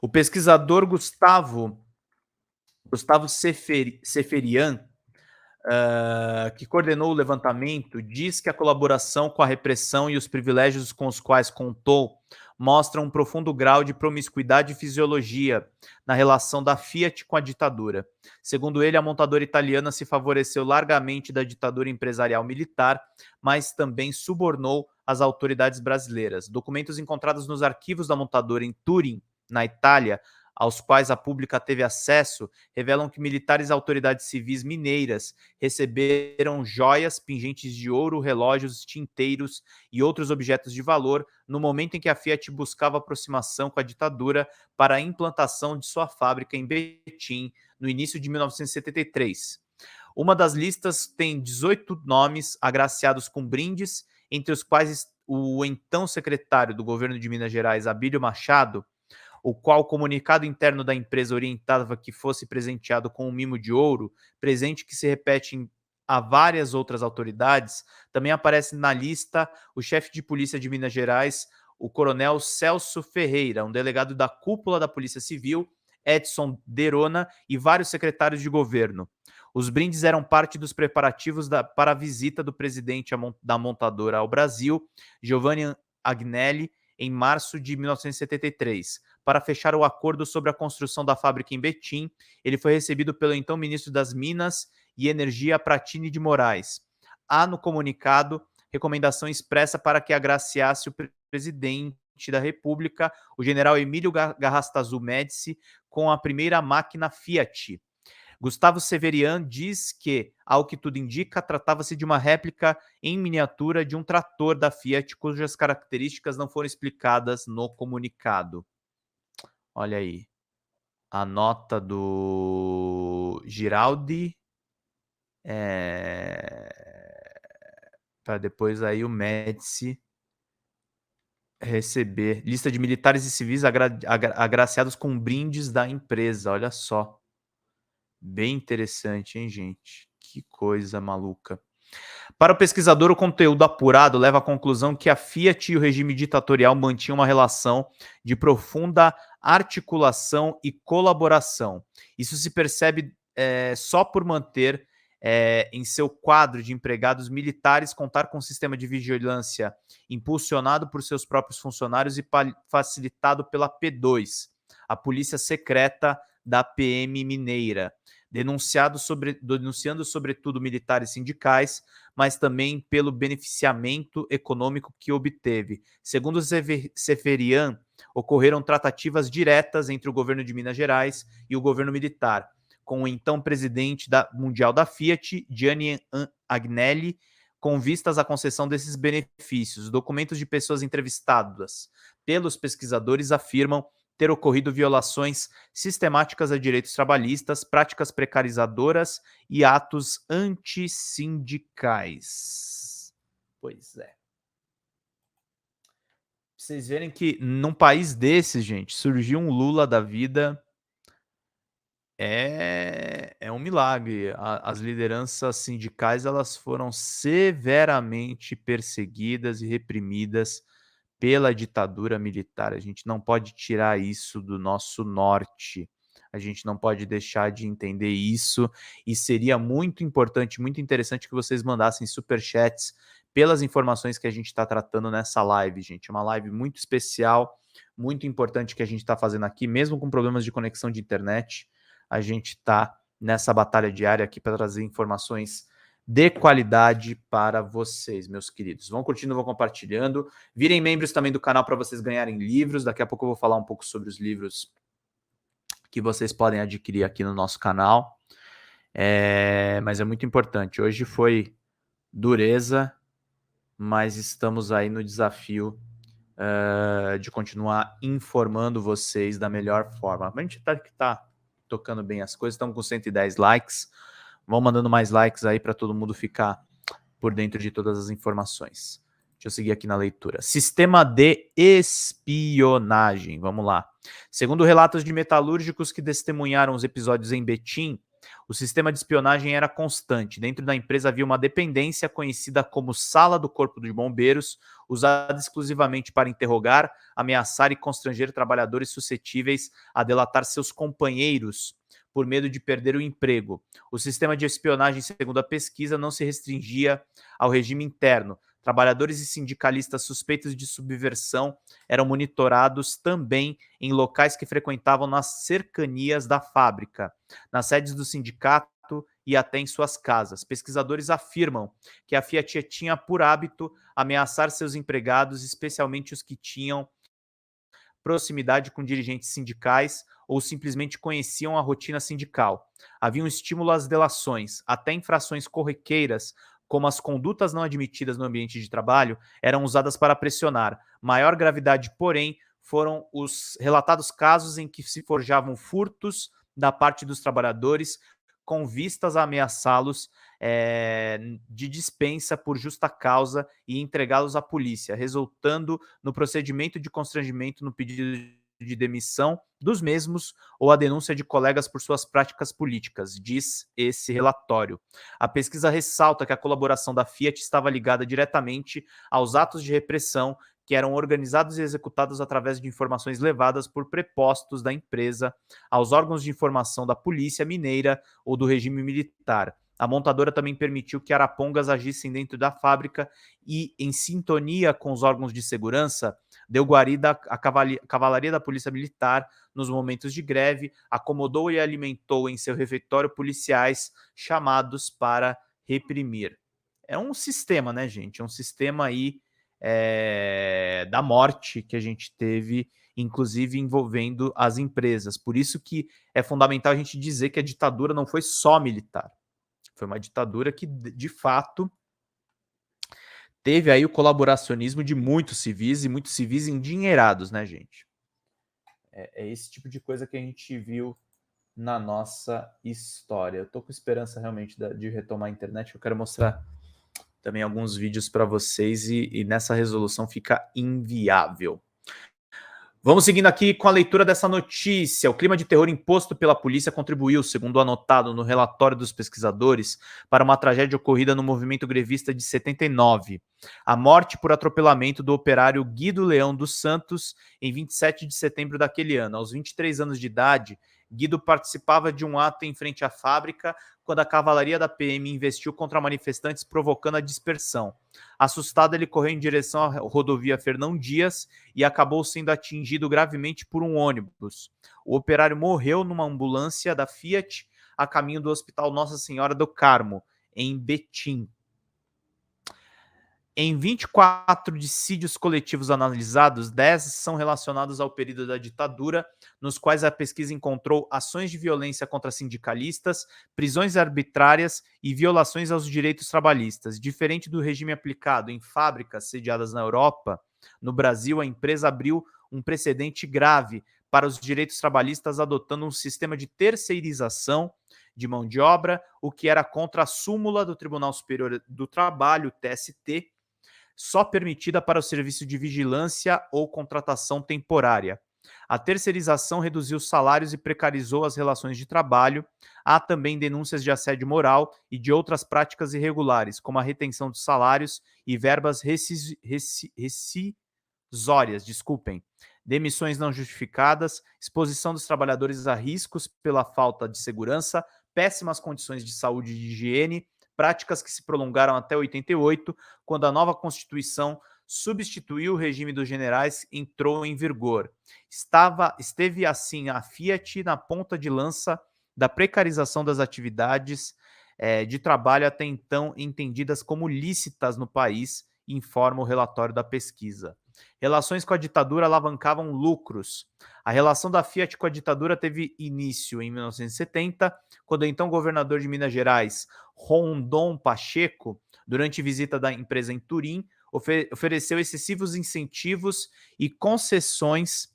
O pesquisador Gustavo Seferian, que coordenou o levantamento, diz que a colaboração com a repressão e os privilégios com os quais contou mostram um profundo grau de promiscuidade e fisiologia na relação da Fiat com a ditadura. Segundo ele, a montadora italiana se favoreceu largamente da ditadura empresarial militar, mas também subornou as autoridades brasileiras. Documentos encontrados nos arquivos da montadora em Turim, na Itália, aos quais a pública teve acesso, revelam que militares e autoridades civis mineiras receberam joias, pingentes de ouro, relógios, tinteiros e outros objetos de valor no momento em que a Fiat buscava aproximação com a ditadura para a implantação de sua fábrica em Betim, no início de 1973. Uma das listas tem 18 nomes agraciados com brindes, entre os quais o então secretário do governo de Minas Gerais, Abílio Machado, o qual o comunicado interno da empresa orientava que fosse presenteado com um mimo de ouro, presente que se repete a várias outras autoridades. Também aparece na lista o chefe de polícia de Minas Gerais, o coronel Celso Ferreira, um delegado da cúpula da Polícia Civil, Edson Derona e vários secretários de governo. Os brindes eram parte dos preparativos para a visita do presidente da montadora ao Brasil, Giovanni Agnelli, em março de 1973. Para fechar o acordo sobre a construção da fábrica em Betim, ele foi recebido pelo então ministro das Minas e Energia, Pratini de Moraes. Há no comunicado recomendação expressa para que agraciasse o presidente da República, o general Emílio Garrastazu Médici, com a primeira máquina Fiat. Gustavo Severian diz que, ao que tudo indica, tratava-se de uma réplica em miniatura de um trator da Fiat, cujas características não foram explicadas no comunicado. Olha aí. A nota do Giraldi. Para depois aí o Médici receber. Lista de militares e civis agraciados com brindes da empresa. Olha só. Bem interessante, hein, gente? Que coisa maluca. Para o pesquisador, o conteúdo apurado leva à conclusão que a Fiat e o regime ditatorial mantinham uma relação de profunda articulação e colaboração. Isso se percebe só por manter em seu quadro de empregados militares contar com um sistema de vigilância impulsionado por seus próprios funcionários e facilitado pela P2, a polícia secreta da PM mineira, denunciando sobretudo militares sindicais, mas também pelo beneficiamento econômico que obteve. Segundo Seferian, ocorreram tratativas diretas entre o governo de Minas Gerais e o governo militar, com o então presidente mundial da Fiat, Gianni Agnelli, com vistas à concessão desses benefícios. Documentos de pessoas entrevistadas pelos pesquisadores afirmam ter ocorrido violações sistemáticas a direitos trabalhistas, práticas precarizadoras e atos antissindicais. Pois é. Vocês verem que num país desses, gente, surgiu um Lula da vida é um milagre. As lideranças sindicais elas foram severamente perseguidas e reprimidas pela ditadura militar. A gente não pode tirar isso do nosso norte. A gente não pode deixar de entender isso. E seria muito importante, muito interessante que vocês mandassem superchats pelas informações que a gente está tratando nessa live, gente. É uma live muito especial, muito importante que a gente está fazendo aqui, mesmo com problemas de conexão de internet. A gente está nessa batalha diária aqui para trazer informações de qualidade para vocês, meus queridos. Vão curtindo, vão compartilhando. Virem membros também do canal para vocês ganharem livros. Daqui a pouco eu vou falar um pouco sobre os livros que vocês podem adquirir aqui no nosso canal. Mas é muito importante. Hoje foi dureza, mas estamos aí no desafio de continuar informando vocês da melhor forma. A gente tá tocando bem as coisas, estamos com 110 likes. Vão mandando mais likes aí para todo mundo ficar por dentro de todas as informações. Deixa eu seguir aqui na leitura. Sistema de espionagem. Vamos lá. Segundo relatos de metalúrgicos que testemunharam os episódios em Betim, O sistema de espionagem era constante. Dentro da empresa havia uma dependência conhecida como Sala do Corpo de Bombeiros, usada exclusivamente para interrogar, ameaçar e constranger trabalhadores suscetíveis a delatar seus companheiros por medo de perder o emprego. O sistema de espionagem, segundo a pesquisa, não se restringia ao regime interno. Trabalhadores e sindicalistas suspeitos de subversão eram monitorados também em locais que frequentavam nas cercanias da fábrica, nas sedes do sindicato e até em suas casas. Pesquisadores afirmam que a Fiat tinha por hábito ameaçar seus empregados, especialmente os que tinham proximidade com dirigentes sindicais ou simplesmente conheciam a rotina sindical. Havia um estímulo às delações, até infrações corriqueiras, como as condutas não admitidas no ambiente de trabalho, eram usadas para pressionar. Maior gravidade, porém, foram os relatados casos em que se forjavam furtos da parte dos trabalhadores com vistas a ameaçá-los de dispensa por justa causa e entregá-los à polícia, resultando no procedimento de constrangimento no pedido de demissão dos mesmos ou a denúncia de colegas por suas práticas políticas, diz esse relatório. A pesquisa ressalta que a colaboração da Fiat estava ligada diretamente aos atos de repressão que eram organizados e executados através de informações levadas por prepostos da empresa aos órgãos de informação da Polícia Mineira ou do regime militar. A montadora também permitiu que arapongas agissem dentro da fábrica e, em sintonia com os órgãos de segurança, deu guarida à cavalaria da Polícia Militar nos momentos de greve, acomodou e alimentou em seu refeitório policiais chamados para reprimir. É um sistema, né, gente? É um sistema aí da morte que a gente teve, inclusive envolvendo as empresas. Por isso que é fundamental a gente dizer que a ditadura não foi só militar. Foi uma ditadura que, de fato, teve aí o colaboracionismo de muitos civis e muitos civis endinheirados, né, gente? É esse tipo de coisa que a gente viu na nossa história. Eu tô com esperança realmente de retomar a internet. Eu quero mostrar também alguns vídeos para vocês e nessa resolução fica inviável. Vamos seguindo aqui com a leitura dessa notícia. O clima de terror imposto pela polícia contribuiu, segundo o anotado no relatório dos pesquisadores, para uma tragédia ocorrida no movimento grevista de 79. A morte por atropelamento do operário Guido Leão dos Santos em 27 de setembro daquele ano. Aos 23 anos de idade, Guido participava de um ato em frente à fábrica quando a cavalaria da PM investiu contra manifestantes, provocando a dispersão. Assustado, ele correu em direção à rodovia Fernão Dias e acabou sendo atingido gravemente por um ônibus. O operário morreu numa ambulância da Fiat a caminho do Hospital Nossa Senhora do Carmo, em Betim. Em 24 dissídios coletivos analisados, 10 são relacionados ao período da ditadura, nos quais a pesquisa encontrou ações de violência contra sindicalistas, prisões arbitrárias e violações aos direitos trabalhistas. Diferente do regime aplicado em fábricas sediadas na Europa, no Brasil a empresa abriu um precedente grave para os direitos trabalhistas, adotando um sistema de terceirização de mão de obra, o que era contra a súmula do Tribunal Superior do Trabalho, TST, só permitida para o serviço de vigilância ou contratação temporária. A terceirização reduziu os salários e precarizou as relações de trabalho. Há também denúncias de assédio moral e de outras práticas irregulares, como a retenção de salários e verbas rescisórias, demissões não justificadas, exposição dos trabalhadores a riscos pela falta de segurança, péssimas condições de saúde e de higiene, práticas que se prolongaram até 88, quando a nova Constituição substituiu o regime dos generais e entrou em vigor. Esteve assim a Fiat na ponta de lança da precarização das atividades de trabalho até então entendidas como lícitas no país, informa o relatório da pesquisa. Relações com a ditadura alavancavam lucros. A relação da Fiat com a ditadura teve início em 1970, quando o então governador de Minas Gerais, Rondon Pacheco, durante visita da empresa em Turim, ofereceu excessivos incentivos e concessões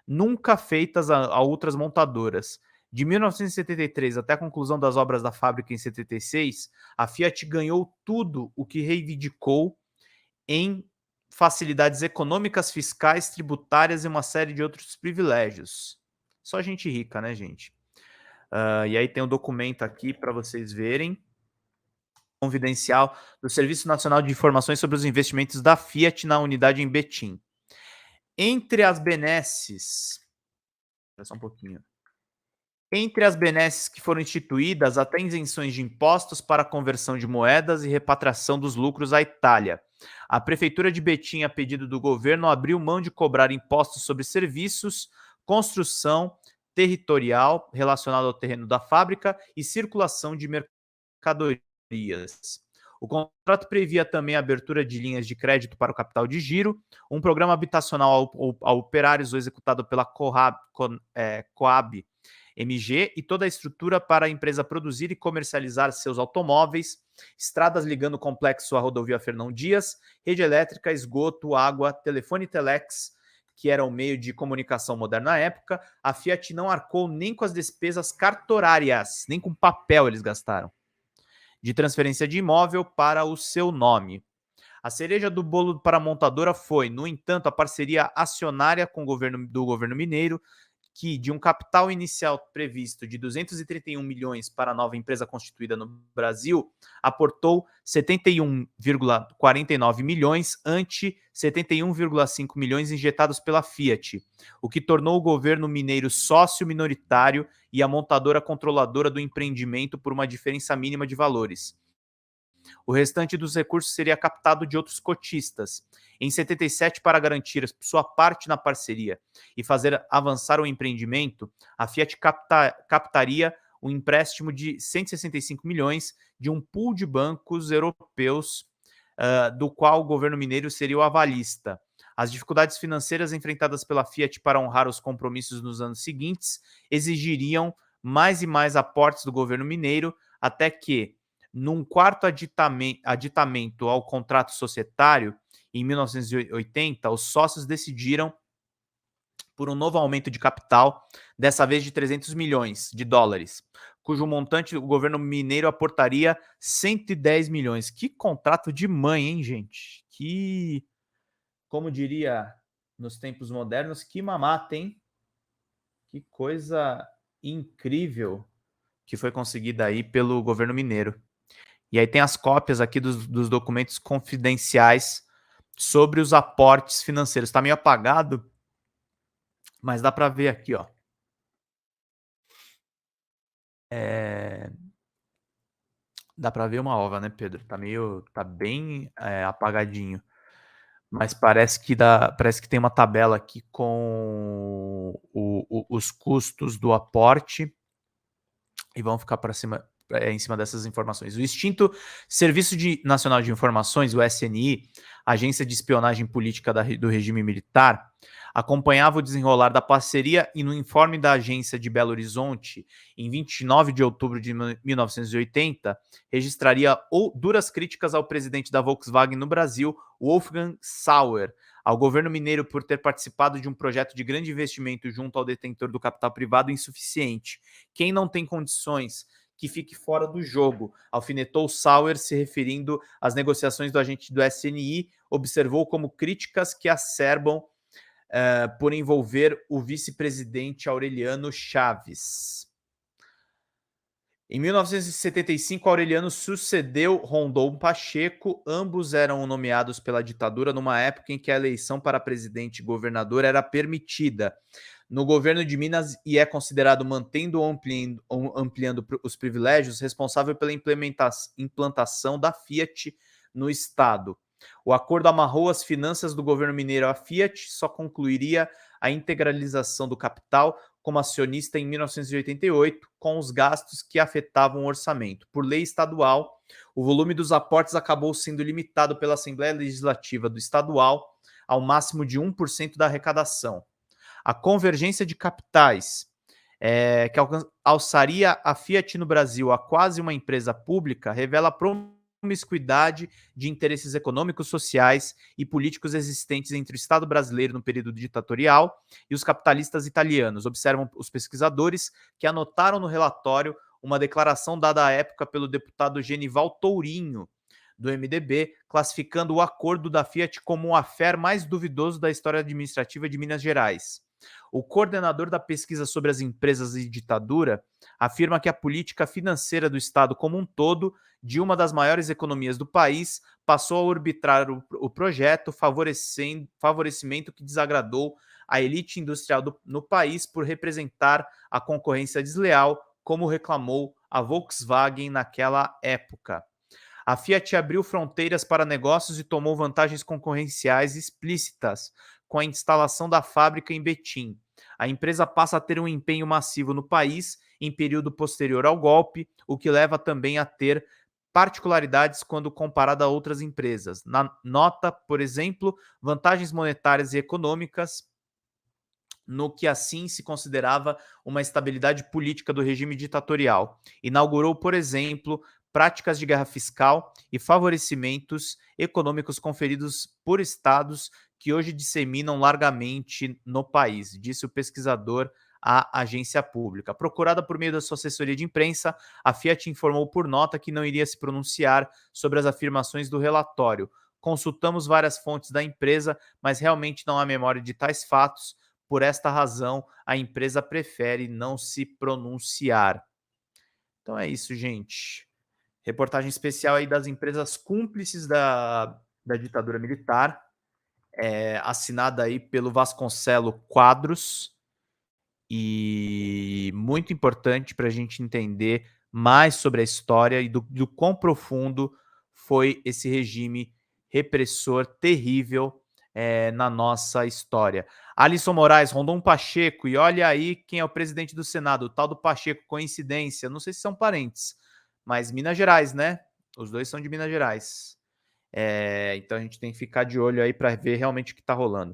nunca feitas a outras montadoras. De 1973 até a conclusão das obras da fábrica em 76, a Fiat ganhou tudo o que reivindicou em facilidades econômicas, fiscais, tributárias e uma série de outros privilégios. Só gente rica, né, gente? E aí tem um documento aqui para vocês verem, confidencial do Serviço Nacional de Informações sobre os investimentos da Fiat na unidade em Betim. Entre as benesses, só um pouquinho. Entre as benesses que foram instituídas, até isenções de impostos para conversão de moedas e repatriação dos lucros à Itália. A Prefeitura de Betim, a pedido do governo, abriu mão de cobrar impostos sobre serviços, construção territorial relacionado ao terreno da fábrica e circulação de mercadorias. O contrato previa também a abertura de linhas de crédito para o capital de giro, um programa habitacional a operários executado pela Coab MG e toda a estrutura para a empresa produzir e comercializar seus automóveis, estradas ligando o complexo à rodovia Fernão Dias, rede elétrica, esgoto, água, telefone e telex, que era o meio de comunicação moderno na época. A Fiat não arcou nem com as despesas cartorárias, nem com papel eles gastaram, de transferência de imóvel para o seu nome. A cereja do bolo para a montadora foi, no entanto, a parceria acionária com do governo mineiro, que de um capital inicial previsto de 231 milhões para a nova empresa constituída no Brasil, aportou 71,49 milhões ante 71,5 milhões injetados pela Fiat, o que tornou o governo mineiro sócio minoritário e a montadora controladora do empreendimento por uma diferença mínima de valores. O restante dos recursos seria captado de outros cotistas. Em 77, para garantir sua parte na parceria e fazer avançar o empreendimento, a Fiat captaria um empréstimo de 165 milhões de um pool de bancos europeus, do qual o governo mineiro seria o avalista. As dificuldades financeiras enfrentadas pela Fiat para honrar os compromissos nos anos seguintes exigiriam mais e mais aportes do governo mineiro, até que, num quarto aditamento ao contrato societário, em 1980, os sócios decidiram por um novo aumento de capital, dessa vez de 300 milhões de dólares, cujo montante o governo mineiro aportaria 110 milhões. Que contrato de mãe, hein, gente? Que, como diria nos tempos modernos, que mamata, hein? Que coisa incrível que foi conseguida aí pelo governo mineiro. E aí tem as cópias aqui dos documentos confidenciais sobre os aportes financeiros. Está meio apagado, mas dá para ver aqui, ó. Dá para ver uma ova, né, Pedro? Tá bem apagadinho. Mas parece que tem uma tabela aqui com os custos do aporte e vão ficar para cima, em cima dessas informações. O extinto Serviço Nacional de Informações, o SNI, agência de espionagem política do regime militar, acompanhava o desenrolar da parceria e no informe da agência de Belo Horizonte, em 29 de outubro de 1980, registraria duras críticas ao presidente da Volkswagen no Brasil, Wolfgang Sauer, ao governo mineiro por ter participado de um projeto de grande investimento junto ao detentor do capital privado insuficiente. Quem não tem condições, que fique fora do jogo, alfinetou Sauer, se referindo às negociações do agente do SNI, observou como críticas que acerbam por envolver o vice-presidente Aureliano Chaves. Em 1975, Aureliano sucedeu Rondon Pacheco, ambos eram nomeados pela ditadura numa época em que a eleição para presidente e governador era permitida no governo de Minas e é considerado, mantendo ou ampliando os privilégios, responsável pela implantação da Fiat no estado. O acordo amarrou as finanças do governo mineiro à Fiat, só concluiria a integralização do capital como acionista em 1988, com os gastos que afetavam o orçamento. Por lei estadual, o volume dos aportes acabou sendo limitado pela Assembleia Legislativa do Estadual ao máximo de 1% da arrecadação. A convergência de capitais, que alçaria a Fiat no Brasil a quase uma empresa pública, revela promiscuidade de interesses econômicos, sociais e políticos existentes entre o Estado brasileiro no período ditatorial e os capitalistas italianos, observam os pesquisadores que anotaram no relatório uma declaração dada à época pelo deputado Genival Tourinho, do MDB, classificando o acordo da Fiat como o affair mais duvidoso da história administrativa de Minas Gerais. O coordenador da pesquisa sobre as empresas e ditadura afirma que a política financeira do Estado como um todo, de uma das maiores economias do país, passou a arbitrar o projeto, favorecimento que desagradou a elite industrial no país por representar a concorrência desleal, como reclamou a Volkswagen naquela época. A Fiat abriu fronteiras para negócios e tomou vantagens concorrenciais explícitas com a instalação da fábrica em Betim. A empresa passa a ter um empenho massivo no país em período posterior ao golpe, o que leva também a ter particularidades quando comparada a outras empresas. Na nota, por exemplo, vantagens monetárias e econômicas, no que assim se considerava uma estabilidade política do regime ditatorial. Inaugurou, por exemplo, práticas de guerra fiscal e favorecimentos econômicos conferidos por estados que hoje disseminam largamente no país, disse o pesquisador à agência pública. Procurada por meio da sua assessoria de imprensa, a Fiat informou por nota que não iria se pronunciar sobre as afirmações do relatório. Consultamos várias fontes da empresa, mas realmente não há memória de tais fatos. Por esta razão, a empresa prefere não se pronunciar. Então é isso, gente. Reportagem especial aí das empresas cúmplices da ditadura militar, assinada aí pelo Vasconcelo Quadros, e muito importante para a gente entender mais sobre a história e do quão profundo foi esse regime repressor terrível na nossa história. Alisson Moraes, Rondon Pacheco, e olha aí quem é o presidente do Senado, o tal do Pacheco, coincidência, não sei se são parentes, mas Minas Gerais, né? Os dois são de Minas Gerais. Então a gente tem que ficar de olho aí para ver realmente o que está rolando.